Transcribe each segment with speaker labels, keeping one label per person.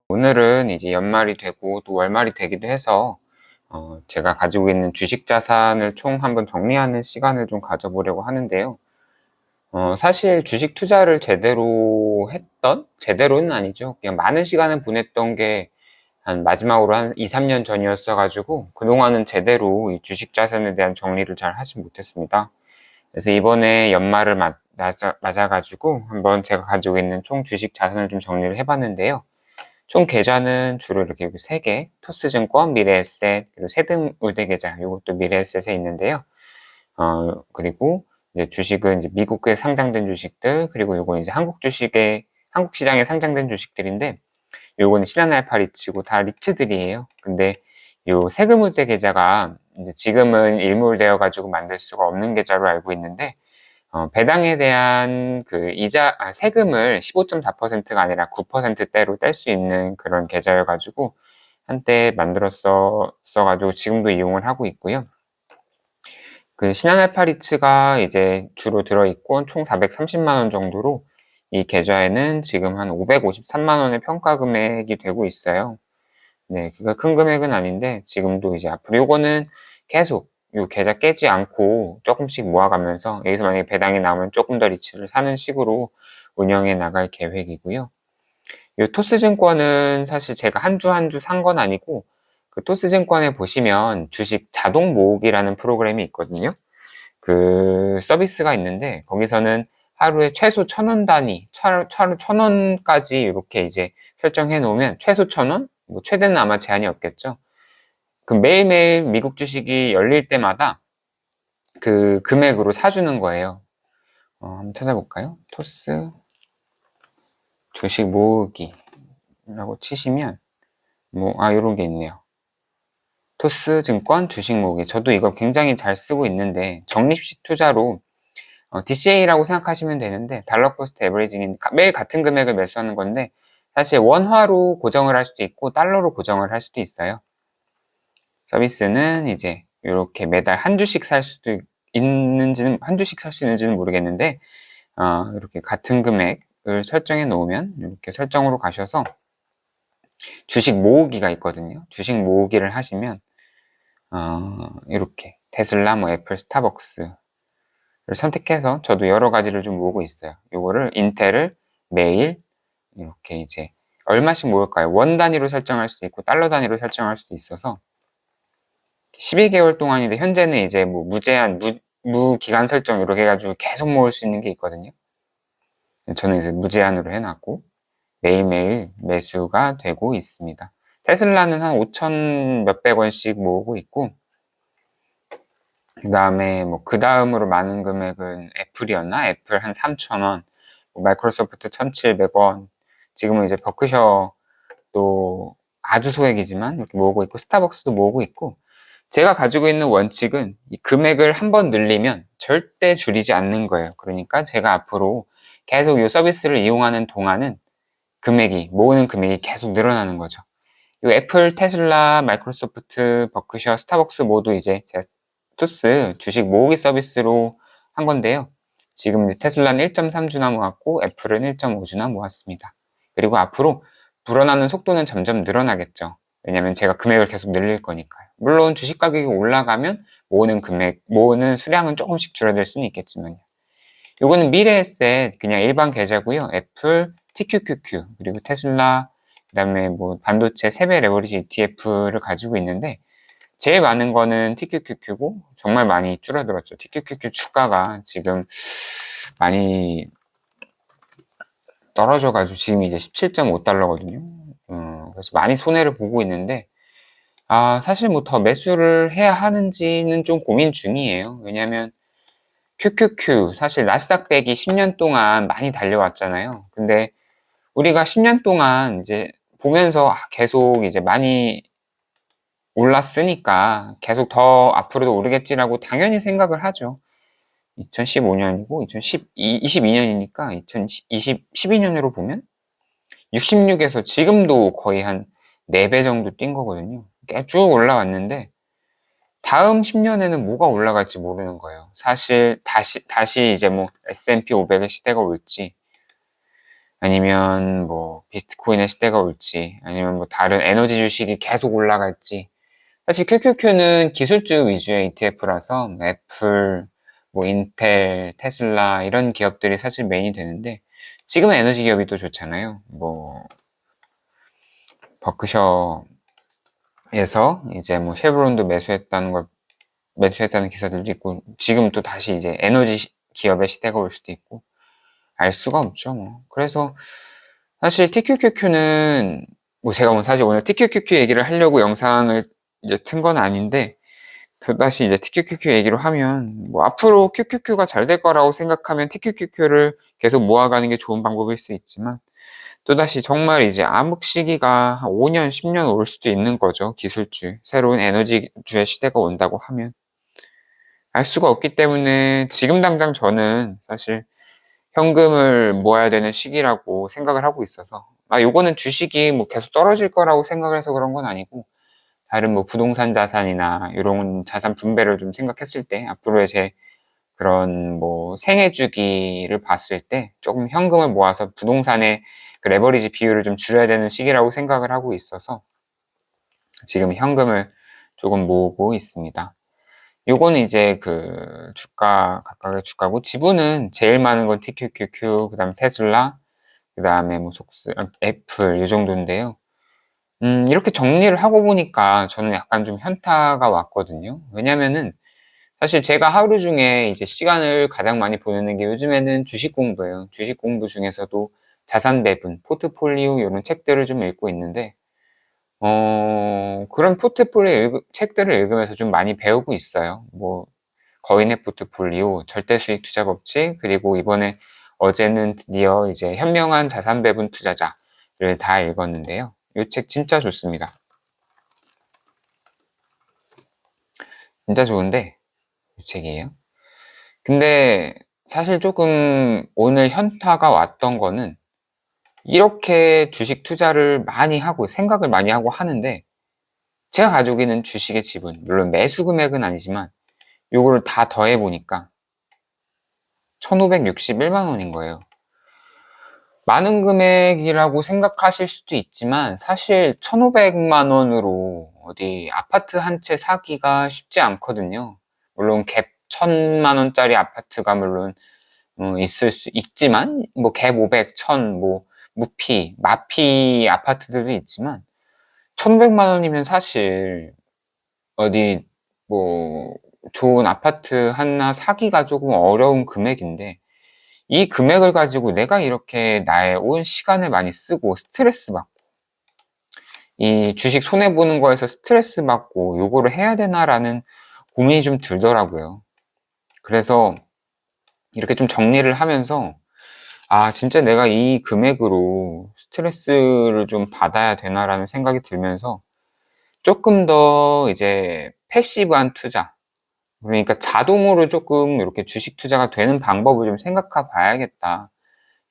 Speaker 1: 오늘은 이제 연말이 되고 또 월말이 되기도 해서 제가 가지고 있는 주식 자산을 총 한번 정리하는 시간을 좀 가져보려고 하는데요. 사실 주식 투자를 제대로는 아니죠. 그냥 많은 시간을 보냈던 게 한 마지막으로 한 2, 3년 전이었어가지고 그동안은 제대로 이 주식 자산에 대한 정리를 잘 하지 못했습니다. 그래서 이번에 연말을 맞아가지고 한번 제가 가지고 있는 총 주식 자산을 좀 정리를 해봤는데요. 총 계좌는 주로 이렇게 3개, 토스증권, 미래에셋, 그리고 세금우대계좌, 이것도 미래에셋에 있는데요. 그리고 이제 주식은 이제 미국에 상장된 주식들, 그리고 요거 이제 한국 시장에 상장된 주식들인데, 요거는 신한알파리츠고 다 리츠들이에요. 근데 요 세금우대 계좌가 이제 지금은 일몰되어가지고 만들 수가 없는 계좌로 알고 있는데, 배당에 대한 세금을 15.4%가 아니라 9%대로 뗄 수 있는 그런 계좌여가지고, 한때 만들었어가지고 지금도 이용을 하고 있고요. 그 신한알파리츠가 이제 주로 들어있고, 총 430만원 정도로 이 계좌에는 지금 한 553만원의 평가 금액이 되고 있어요. 네, 그가 큰 금액은 아닌데, 지금도 이제 앞으로 요거는 계속 요 계좌 깨지 않고 조금씩 모아가면서 여기서 만약에 배당이 나오면 조금 더 리츠를 사는 식으로 운영해 나갈 계획이고요. 요 토스증권은 사실 제가 한 주 한 주 산 건 아니고 그 토스증권에 보시면 주식 자동 모으기라는 프로그램이 있거든요. 그 서비스가 있는데 거기서는 하루에 최소 1,000원 단위, 1,000원까지 이렇게 이제 설정해 놓으면 최소 1,000원? 뭐 최대는 아마 제한이 없겠죠. 그 매일매일 미국 주식이 열릴 때마다 그 금액으로 사주는 거예요. 한번 찾아볼까요? 토스 주식 모으기라고 치시면 요런 게 있네요. 토스 증권 주식 모으기. 저도 이거 굉장히 잘 쓰고 있는데 적립식 투자로 DCA라고 생각하시면 되는데 달러 코스트 에버리징인 매일 같은 금액을 매수하는 건데 사실 원화로 고정을 할 수도 있고 달러로 고정을 할 수도 있어요. 서비스는 이제 이렇게 매달 한 주씩 살 수 있는지는 모르겠는데 이렇게 같은 금액을 설정해 놓으면 이렇게 설정으로 가셔서 주식 모으기가 있거든요. 주식 모으기를 하시면 이렇게 테슬라, 애플, 스타벅스를 선택해서 저도 여러 가지를 좀 모으고 있어요. 요거를 인텔을 매일 이렇게 이제 얼마씩 모을까요? 원 단위로 설정할 수도 있고 달러 단위로 설정할 수도 있어서 12개월 동안인데 현재는 이제 뭐 무제한 무기간 설정 이렇게 해가지고 계속 모을 수 있는 게 있거든요. 저는 이제 무제한으로 해놨고 매일매일 매수가 되고 있습니다. 테슬라는 한 5천 몇백 원씩 모으고 있고 그 다음에 그 다음으로 많은 금액은 애플이었나? 애플 한 3,000원, 마이크로소프트 1,700원, 지금은 이제 버크셔 또 아주 소액이지만 이렇게 모으고 있고 스타벅스도 모으고 있고 제가 가지고 있는 원칙은 이 금액을 한번 늘리면 절대 줄이지 않는 거예요. 그러니까 제가 앞으로 계속 이 서비스를 이용하는 동안은 모으는 금액이 계속 늘어나는 거죠. 이 애플, 테슬라, 마이크로소프트, 버크셔, 스타벅스 모두 이제 제가 투스 주식 모으기 서비스로 한 건데요. 지금 이제 테슬라는 1.3주나 모았고 애플은 1.5주나 모았습니다. 그리고 앞으로 불어나는 속도는 점점 늘어나겠죠. 왜냐면 제가 금액을 계속 늘릴 거니까요. 물론 주식 가격이 올라가면 모으는 수량은 조금씩 줄어들 수는 있겠지만요. 요거는 미래에셋 그냥 일반 계좌고요. 애플, TQQQ, 그리고 테슬라, 그 다음에 반도체 세배 레버리지 ETF를 가지고 있는데 제일 많은 거는 TQQQ고 정말 많이 줄어들었죠. TQQQ 주가가 지금 많이 떨어져가지고 지금 이제 17.5달러거든요. 그래서 많이 손해를 보고 있는데 사실 더 매수를 해야 하는지는 좀 고민 중이에요. 왜냐면 QQQ 사실 나스닥 100이 10년 동안 많이 달려왔잖아요. 근데 우리가 10년 동안 이제 보면서 계속 이제 많이 올랐으니까 계속 더 앞으로도 오르겠지라고 당연히 생각을 하죠. 2015년이고 22년이니까 12년으로 보면 66에서 지금도 거의 한 4배 정도 뛴 거거든요. 꽤 쭉 올라왔는데 다음 10년에는 뭐가 올라갈지 모르는 거예요. 사실 다시 이제 S&P 500의 시대가 올지 아니면 뭐 비트코인의 시대가 올지, 아니면 뭐 다른 에너지 주식이 계속 올라갈지. 사실 QQQ는 기술주 위주의 ETF라서 애플, 뭐 인텔, 테슬라 이런 기업들이 사실 메인이 되는데, 지금은 에너지 기업이 또 좋잖아요. 뭐 버크셔에서 이제 뭐 쉐브론도 매수했다는 기사들도 있고, 지금 또 다시 이제 에너지 기업의 시대가 올 수도 있고, 알 수가 없죠, 뭐. 그래서 사실 TQQQ는 뭐 제가 뭐 사실 오늘 TQQQ 얘기를 하려고 영상을 이제 튼 건 아닌데, 또다시 이제 TQQQ 얘기로 하면 뭐 앞으로 QQQ가 잘 될 거라고 생각하면 TQQQ를 계속 모아가는 게 좋은 방법일 수 있지만, 또다시 정말 이제 암흑 시기가 한 5년, 10년 올 수도 있는 거죠. 기술주, 새로운 에너지주의 시대가 온다고 하면. 알 수가 없기 때문에 지금 당장 저는 사실 현금을 모아야 되는 시기라고 생각을 하고 있어서, 요거는 주식이 뭐 계속 떨어질 거라고 생각을 해서 그런 건 아니고, 다른 뭐 부동산 자산이나 이런 자산 분배를 좀 생각했을 때, 앞으로의 제 그런 뭐 생애 주기를 봤을 때 조금 현금을 모아서 부동산의 그 레버리지 비율을 좀 줄여야 되는 시기라고 생각을 하고 있어서 지금 현금을 조금 모으고 있습니다. 요거는 이제 그 주가, 각각의 주가고, 지분은 제일 많은 건 TQQQ, 그 다음에 테슬라, 그 다음에 뭐 애플, 요 정도인데요. 이렇게 정리를 하고 보니까 저는 약간 좀 현타가 왔거든요. 왜냐면은 사실 제가 하루 중에 이제 시간을 가장 많이 보내는 게 요즘에는 주식 공부예요. 주식 공부 중에서도 자산 배분, 포트폴리오 이런 책들을 좀 읽고 있는데, 그런 책들을 읽으면서 좀 많이 배우고 있어요. 뭐, 거인의 포트폴리오, 절대 수익 투자 법칙, 그리고 이번에 어제는 드디어 이제 현명한 자산 배분 투자자를 다 읽었는데요. 이 책 진짜 좋습니다. 진짜 좋은데, 이 책이에요. 근데 사실 조금 오늘 현타가 왔던 거는, 이렇게 주식 투자를 많이 하고 생각을 많이 하고 하는데, 제가 가지고 있는 주식의 지분, 물론 매수 금액은 아니지만 요거를 다 더해 보니까 1561만 원인 거예요. 많은 금액이라고 생각하실 수도 있지만, 사실 1500만 원으로 어디 아파트 한 채 사기가 쉽지 않거든요. 물론 갭 1000만 원짜리 아파트가 물론 있을 수 있지만, 뭐 갭 500, 1000, 뭐 무피, 마피 아파트들도 있지만, 1500만 원이면 사실 어디 뭐 좋은 아파트 하나 사기가 조금 어려운 금액인데, 이 금액을 가지고 내가 이렇게 나의 온 시간을 많이 쓰고 스트레스 받고, 이 주식 손해보는 거에서 스트레스 받고 요거를 해야 되나라는 고민이 좀 들더라고요. 그래서 이렇게 좀 정리를 하면서, 진짜 내가 이 금액으로 스트레스를 좀 받아야 되나라는 생각이 들면서, 조금 더 이제 패시브한 투자, 그러니까 자동으로 조금 이렇게 주식 투자가 되는 방법을 좀 생각해 봐야겠다.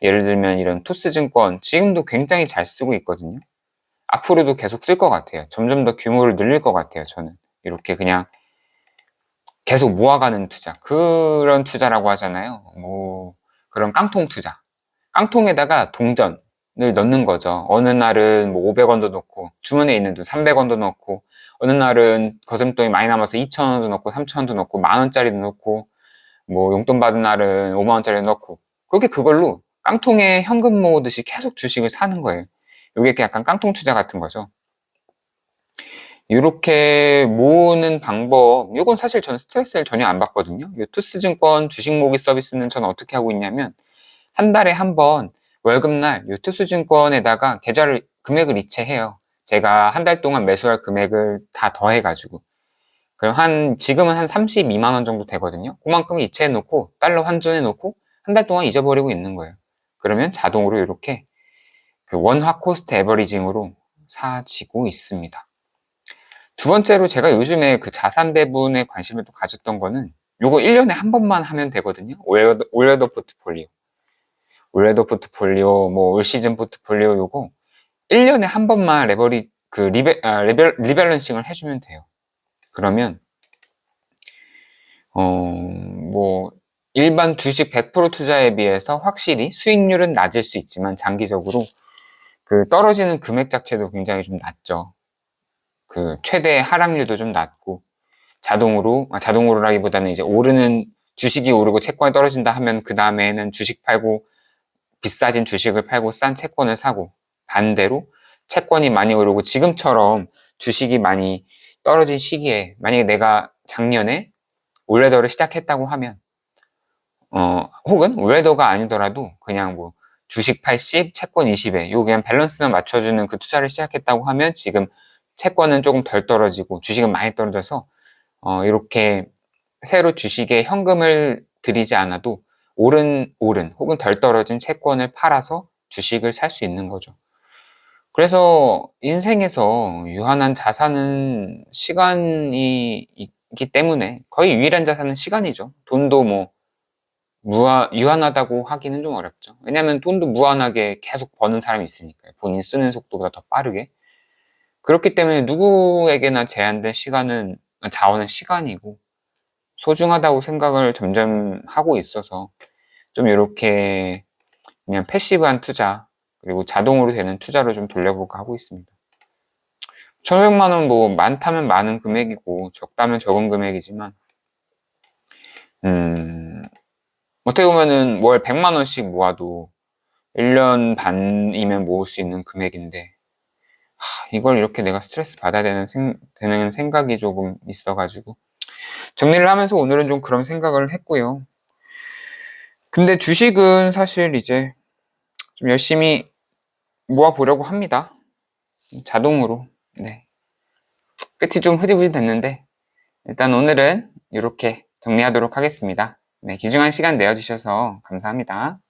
Speaker 1: 예를 들면 이런 토스증권, 지금도 굉장히 잘 쓰고 있거든요. 앞으로도 계속 쓸 것 같아요. 점점 더 규모를 늘릴 것 같아요, 저는. 이렇게 그냥 계속 모아가는 투자. 그런 투자라고 하잖아요. 뭐, 그런 깡통 투자. 깡통에다가 동전을 넣는 거죠. 어느 날은 뭐 500원도 넣고, 주머니에 있는 돈 300원도 넣고, 어느 날은 거슴돈이 많이 남아서 2,000원도 넣고, 3,000원도 넣고, 만원짜리도 넣고, 뭐 용돈 받은 날은 5만원짜리 넣고, 그렇게 그걸로 깡통에 현금 모으듯이 계속 주식을 사는 거예요. 이게 약간 깡통 투자 같은 거죠. 이렇게 모으는 방법, 이건 사실 저는 스트레스를 전혀 안 받거든요. 이 투스증권 주식 모으기 서비스는 저는 어떻게 하고 있냐면, 한 달에 한 번 월급날 이 투스증권에다가 금액을 이체해요. 제가 한 달 동안 매수할 금액을 다 더해가지고. 그럼 지금은 한 32만 원 정도 되거든요. 그만큼 이체해 놓고 달러 환전해 놓고 한 달 동안 잊어버리고 있는 거예요. 그러면 자동으로 이렇게 그 원화 코스트 에버리징으로 사지고 있습니다. 두 번째로 제가 요즘에 그 자산 배분에 관심을 또 가졌던 거는, 요거 1년에 한 번만 하면 되거든요. 올웨더 포트폴리오. 올웨더 포트폴리오, 뭐 올 시즌 포트폴리오, 요거 1년에 한 번만 리밸런싱을 해주면 돼요. 그러면 뭐 일반 주식 100% 투자에 비해서 확실히 수익률은 낮을 수 있지만 장기적으로 그 떨어지는 금액 자체도 굉장히 좀 낮죠. 그 최대 하락률도 좀 낮고 자동으로라기보다는 이제 오르는 주식이 오르고 채권이 떨어진다 하면 그 다음에는 주식 팔고 비싸진 주식을 팔고 싼 채권을 사고, 반대로 채권이 많이 오르고 지금처럼 주식이 많이 떨어진 시기에 만약에 내가 작년에 올레더를 시작했다고 하면 혹은 올레더가 아니더라도 그냥 뭐 주식 80, 채권 20에 요 그냥 밸런스만 맞춰주는 그 투자를 시작했다고 하면 지금 채권은 조금 덜 떨어지고 주식은 많이 떨어져서 이렇게 새로 주식에 현금을 들이지 않아도 오른 혹은 덜 떨어진 채권을 팔아서 주식을 살 수 있는 거죠. 그래서 인생에서 유한한 자산은 시간이 있기 때문에 거의 유일한 자산은 시간이죠. 돈도 뭐 유한하다고 하기는 좀 어렵죠. 왜냐하면 돈도 무한하게 계속 버는 사람이 있으니까요. 본인 쓰는 속도보다 더 빠르게. 그렇기 때문에 누구에게나 제한된 자원은 시간이고 소중하다고 생각을 점점 하고 있어서 좀 이렇게 그냥 패시브한 투자 그리고 자동으로 되는 투자로 좀 돌려볼까 하고 있습니다. 1,500만 원 뭐 많다면 많은 금액이고 적다면 적은 금액이지만 어떻게 보면은 월 100만 원씩 모아도 1년 반이면 모을 수 있는 금액인데 이걸 이렇게 내가 스트레스 받아야 되는 생각이 조금 있어가지고 정리를 하면서 오늘은 좀 그런 생각을 했고요. 근데 주식은 사실 이제 좀 열심히 모아보려고 합니다. 자동으로. 네. 끝이 좀 흐지부지 됐는데 일단 오늘은 이렇게 정리하도록 하겠습니다. 네, 귀중한 시간 내어주셔서 감사합니다.